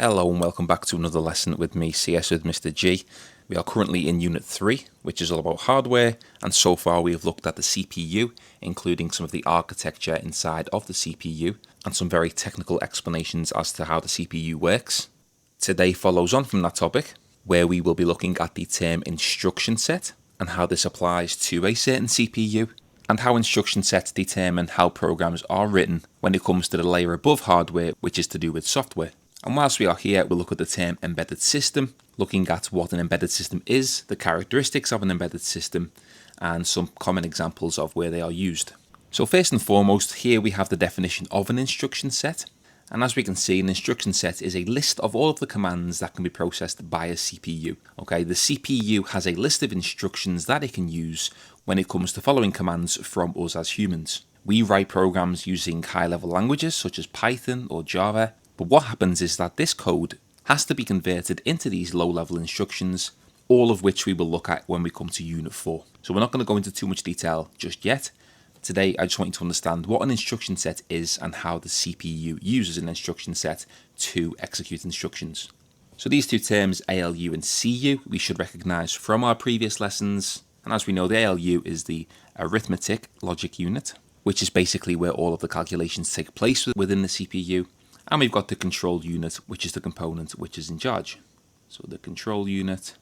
Hello and welcome back to another lesson with me, CS with Mr. G. We are currently in Unit 3, which is all about hardware, and so far we have looked at the CPU, including some of the architecture inside of the CPU, and some very technical explanations as to how the CPU works. Today follows on from that topic, where we will be looking at the term instruction set, and how this applies to a certain CPU, and how instruction sets determine how programs are written when it comes to the layer above hardware, which is to do with software. And whilst we are here, we'll look at the term embedded system, looking at what an embedded system is, the characteristics of an embedded system, and some common examples of where they are used. So first and foremost, here we have the definition of an instruction set. And as we can see, an instruction set is a list of all of the commands that can be processed by a CPU. Okay, the CPU has a list of instructions that it can use when it comes to following commands from us as humans. We write programs using high-level languages such as Python or Java. But what happens is that this code has to be converted into these low-level instructions, all of which we will look at when we come to Unit 4. So we're not going to go into too much detail just yet. Today I just want you to understand what an instruction set is and how the CPU uses an instruction set to execute instructions. So these two terms, ALU and CU, we should recognise from our previous lessons. And as we know, the ALU is the arithmetic logic unit, which is basically where all of the calculations take place within the CPU. And we've got the control unit, which is the component which is in charge. So the control unit,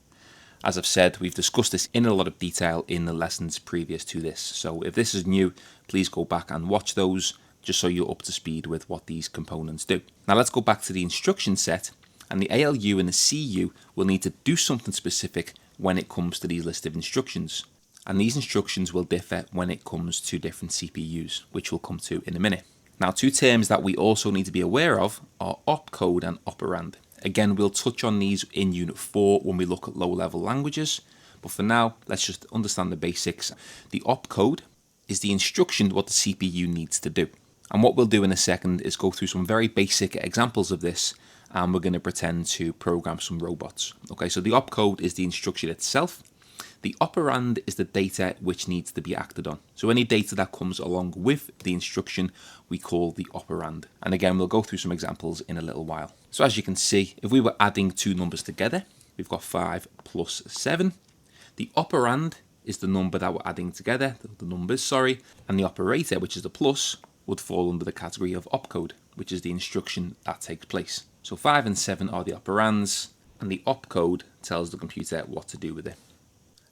as I've said, we've discussed this in a lot of detail in the lessons previous to this. So if this is new, please go back and watch those, just so you're up to speed with what these components do. Now let's go back to the instruction set, and the ALU and the CU will need to do something specific when it comes to these list of instructions. And these instructions will differ when it comes to different CPUs, which we'll come to in a minute. Now, two terms that we also need to be aware of are opcode and operand. Again, we'll touch on these in Unit 4 when we look at low-level languages, but for now, let's just understand the basics. The opcode is the instruction what the CPU needs to do. And what we'll do in a second is go through some very basic examples of this, and we're going to pretend to program some robots. Okay, so the opcode is the instruction itself. The operand is the data which needs to be acted on. So any data that comes along with the instruction, we call the operand. And again, we'll go through some examples in a little while. So as you can see, if we were adding two numbers together, we've got 5 plus 7. The operand is the number that we're adding together, the numbers, and the operator, which is the plus, would fall under the category of opcode, which is the instruction that takes place. So 5 and 7 are the operands, and the opcode tells the computer what to do with it.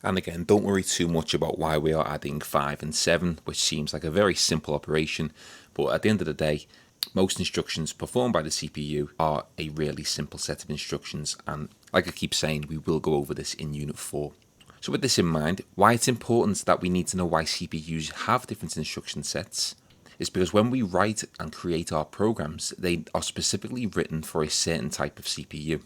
And again, don't worry too much about why we are adding 5 and 7, which seems like a very simple operation, but at the end of the day, most instructions performed by the CPU are a really simple set of instructions, and like I keep saying, we will go over this in Unit 4. So with this in mind, why it's important that we need to know why CPUs have different instruction sets is because when we write and create our programs, they are specifically written for a certain type of CPU.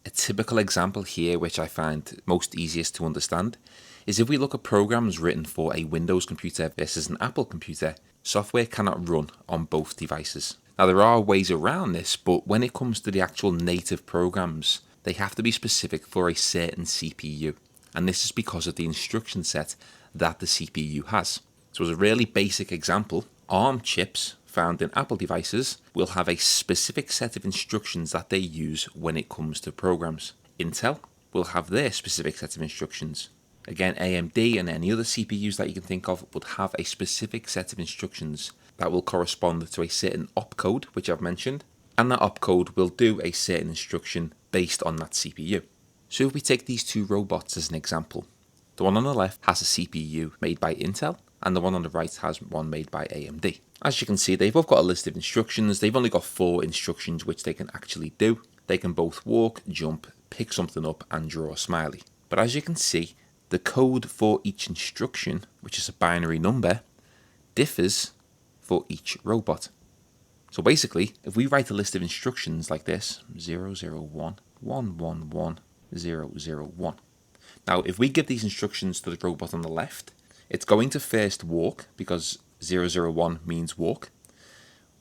A typical example here, which I find most easiest to understand, is if we look at programs written for a Windows computer versus an Apple computer, software cannot run on both devices. Now there are ways around this, but when it comes to the actual native programs, they have to be specific for a certain CPU. And this is because of the instruction set that the CPU has. So as a really basic example, ARM chips found in Apple devices will have a specific set of instructions that they use when it comes to programs. Intel will have their specific set of instructions. Again, AMD and any other CPUs that you can think of would have a specific set of instructions that will correspond to a certain opcode, which I've mentioned, and that opcode will do a certain instruction based on that CPU. So if we take these two robots as an example, the one on the left has a CPU made by Intel, and the one on the right has one made by AMD. As you can see, they've both got a list of instructions. They've only got 4 instructions which they can actually do. They can both walk, jump, pick something up, and draw a smiley. But as you can see, the code for each instruction, which is a binary number, differs for each robot. So basically, if we write a list of instructions like this, 001, 111, 001. Now, if we give these instructions to the robot on the left, it's going to first walk, because 001 means walk.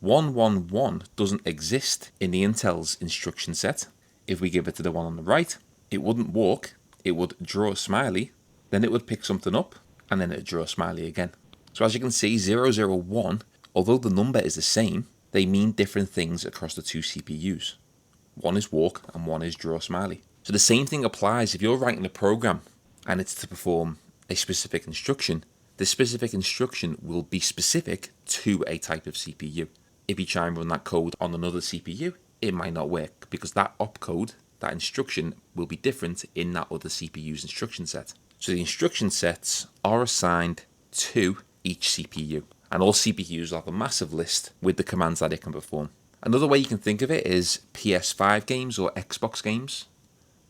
111 doesn't exist in the Intel's instruction set. If we give it to the one on the right, it wouldn't walk, it would draw a smiley, then it would pick something up, and then it would draw a smiley again. So as you can see, 001, although the number is the same, they mean different things across the two CPUs. One is walk and one is draw smiley. So the same thing applies if you're writing a program and it's to perform a specific instruction. The specific instruction will be specific to a type of CPU. If you try and run that code on another CPU, it might not work because that opcode, that instruction, will be different in that other CPU's instruction set. So the instruction sets are assigned to each CPU, and all CPUs will have a massive list with the commands that it can perform. Another way you can think of it is PS5 games or Xbox games.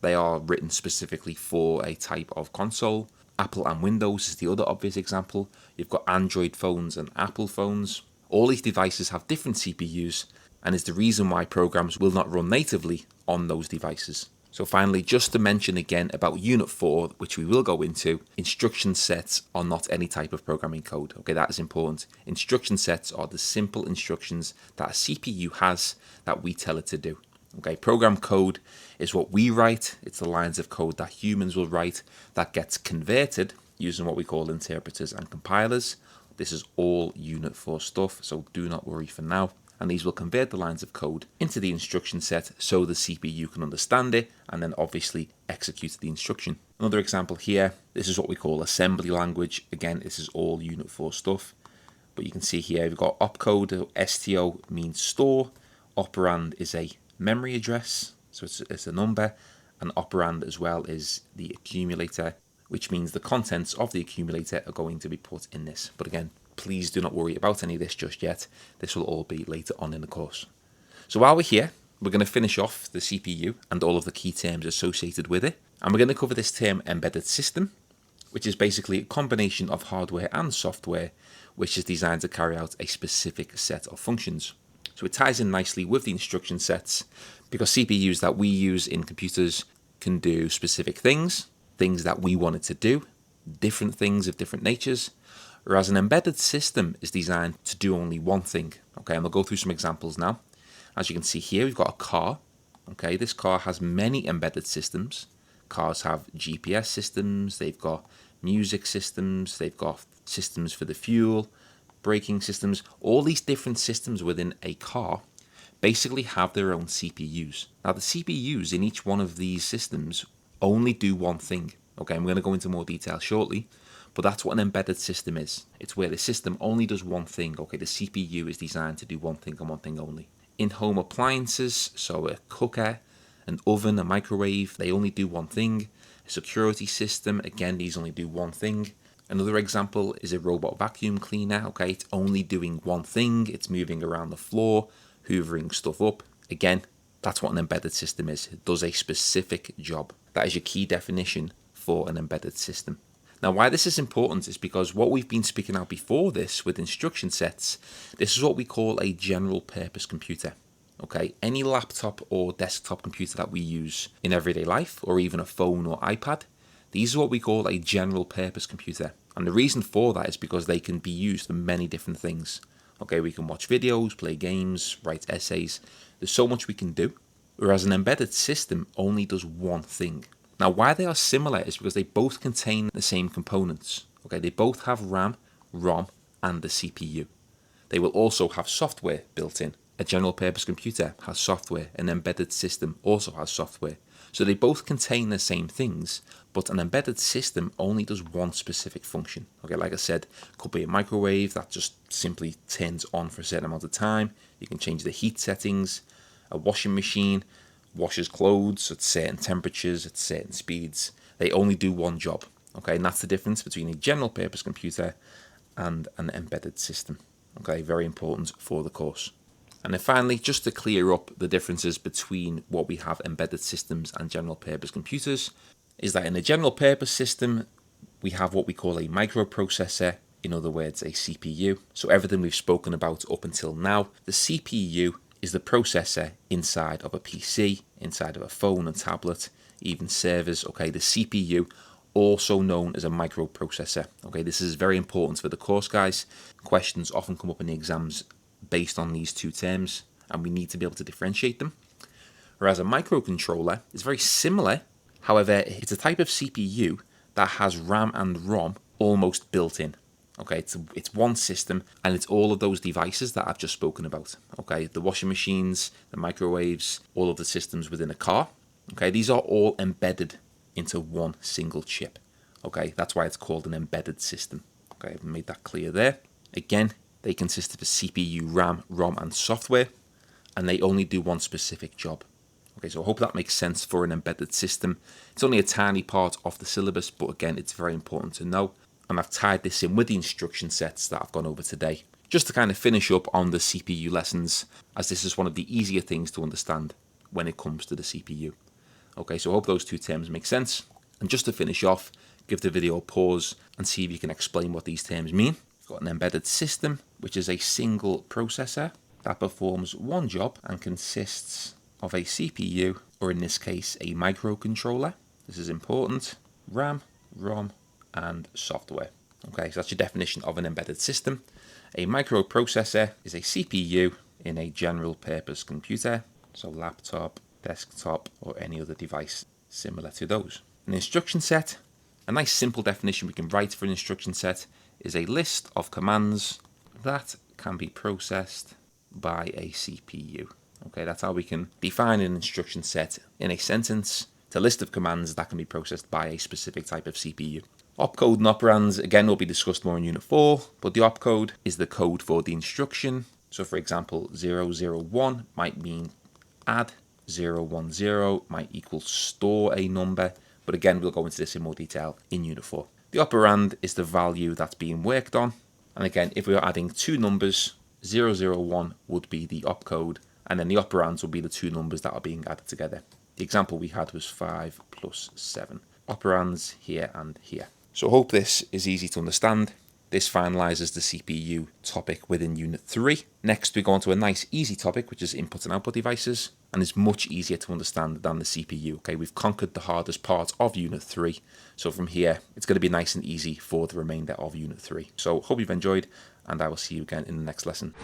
They are written specifically for a type of console. Apple and Windows is the other obvious example. You've got Android phones and Apple phones. All these devices have different CPUs, and is the reason why programs will not run natively on those devices. So finally, just to mention again about Unit 4, which we will go into, instruction sets are not any type of programming code. Okay, that is important. Instruction sets are the simple instructions that a CPU has that we tell it to do. Okay, program code is what we write. It's the lines of code that humans will write that gets converted using what we call interpreters and compilers. This is all Unit 4 stuff, so do not worry for now. And these will convert the lines of code into the instruction set so the CPU can understand it and then obviously execute the instruction. Another example here, this is what we call assembly language. Again, this is all Unit 4 stuff. But you can see here we've got opcode, STO means store, operand is a memory address, so it's a number, and operand as well is the accumulator, which means the contents of the accumulator are going to be put in this. But again, please do not worry about any of this just yet. This will all be later on in the course. So while we're here, we're going to finish off the CPU and all of the key terms associated with it. And we're going to cover this term embedded system, which is basically a combination of hardware and software, which is designed to carry out a specific set of functions. So it ties in nicely with the instruction sets because CPUs that we use in computers can do specific things that we want it to do, different things of different natures, whereas an embedded system is designed to do only one thing. Okay, and we'll go through some examples now. As you can see here, we've got a car. Okay, this car has many embedded systems. Cars have GPS systems, they've got music systems, they've got systems for the fuel, braking systems. All these different systems within a car basically have their own CPUs. Now the CPUs in each one of these systems only do one thing. Okay, I'm going to go into more detail shortly, but that's what an embedded system is. It's where the system only does one thing. Okay, the CPU is designed to do one thing and one thing only. In-home appliances, so a cooker, an oven, a microwave, they only do one thing. A security system, again, these only do one thing. Another example is a robot vacuum cleaner. Okay, it's only doing one thing. It's moving around the floor, hoovering stuff up. Again, that's what an embedded system is. It does a specific job. That is your key definition for an embedded system. Now, why this is important is because what we've been speaking out before this with instruction sets, this is what we call a general purpose computer. Okay, any laptop or desktop computer that we use in everyday life, or even a phone or iPad, these are what we call a general purpose computer. And the reason for that is because they can be used for many different things. Okay, we can watch videos, play games, write essays. There's so much we can do. Whereas an embedded system only does one thing. Now, why they are similar is because they both contain the same components. Okay, they both have RAM, ROM, and the CPU. They will also have software built in. A general purpose computer has software. An embedded system also has software. So they both contain the same things, but an embedded system only does one specific function. Okay, like I said, it could be a microwave that just simply turns on for a certain amount of time. You can change the heat settings. A washing machine washes clothes at certain temperatures, at certain speeds. They only do one job. Okay, and that's the difference between a general purpose computer and an embedded system. Okay, very important for the course. And then finally, just to clear up the differences between what we have embedded systems and general purpose computers, is that in a general purpose system, we have what we call a microprocessor, in other words, a CPU. So everything we've spoken about up until now, the CPU is the processor inside of a PC, inside of a phone and tablet, even servers. Okay, the CPU, also known as a microprocessor. Okay, this is very important for the course, guys. Questions often come up in the exams based on these two terms, and we need to be able to differentiate them. Whereas a microcontroller is very similar. However, it's a type of CPU that has RAM and ROM almost built in. Okay, it's one system, and it's all of those devices that I've just spoken about. Okay, the washing machines, the microwaves, all of the systems within a car. Okay, these are all embedded into one single chip. Okay, that's why it's called an embedded system. Okay, I've made that clear there. Again, they consist of a CPU, RAM, ROM, and software, and they only do one specific job. Okay, so I hope that makes sense for an embedded system. It's only a tiny part of the syllabus, but again, it's very important to know. And I've tied this in with the instruction sets that I've gone over today, just to kind of finish up on the CPU lessons, as this is one of the easier things to understand when it comes to the CPU. Okay, so I hope those two terms make sense. And just to finish off, give the video a pause and see if you can explain what these terms mean. We've got an embedded system, which is a single processor that performs one job and consists of a CPU, or in this case, a microcontroller. This is important. RAM, ROM, and software. Okay, so that's your definition of an embedded system. A microprocessor is a CPU in a general purpose computer, so laptop, desktop, or any other device similar to those. An instruction set, a nice simple definition we can write for an instruction set, is a list of commands that can be processed by a CPU. Okay, that's how we can define an instruction set in a sentence. It's a list of commands that can be processed by a specific type of CPU. Opcode and operands, again, will be discussed more in Unit 4, but the opcode is the code for the instruction. So for example, 001 might mean add, 010 might equal store a number, but again, we'll go into this in more detail in Unit 4. The operand is the value that's being worked on, and again, if we are adding two numbers, 001 would be the opcode, and then the operands would be the two numbers that are being added together. The example we had was 5 plus 7. Operands here and here. So I hope this is easy to understand. This finalises the CPU topic within Unit 3. Next, we go on to a nice easy topic, which is input and output devices, and is much easier to understand than the CPU. Okay, we've conquered the hardest part of Unit 3. So from here, it's going to be nice and easy for the remainder of Unit 3. So hope you've enjoyed, and I will see you again in the next lesson.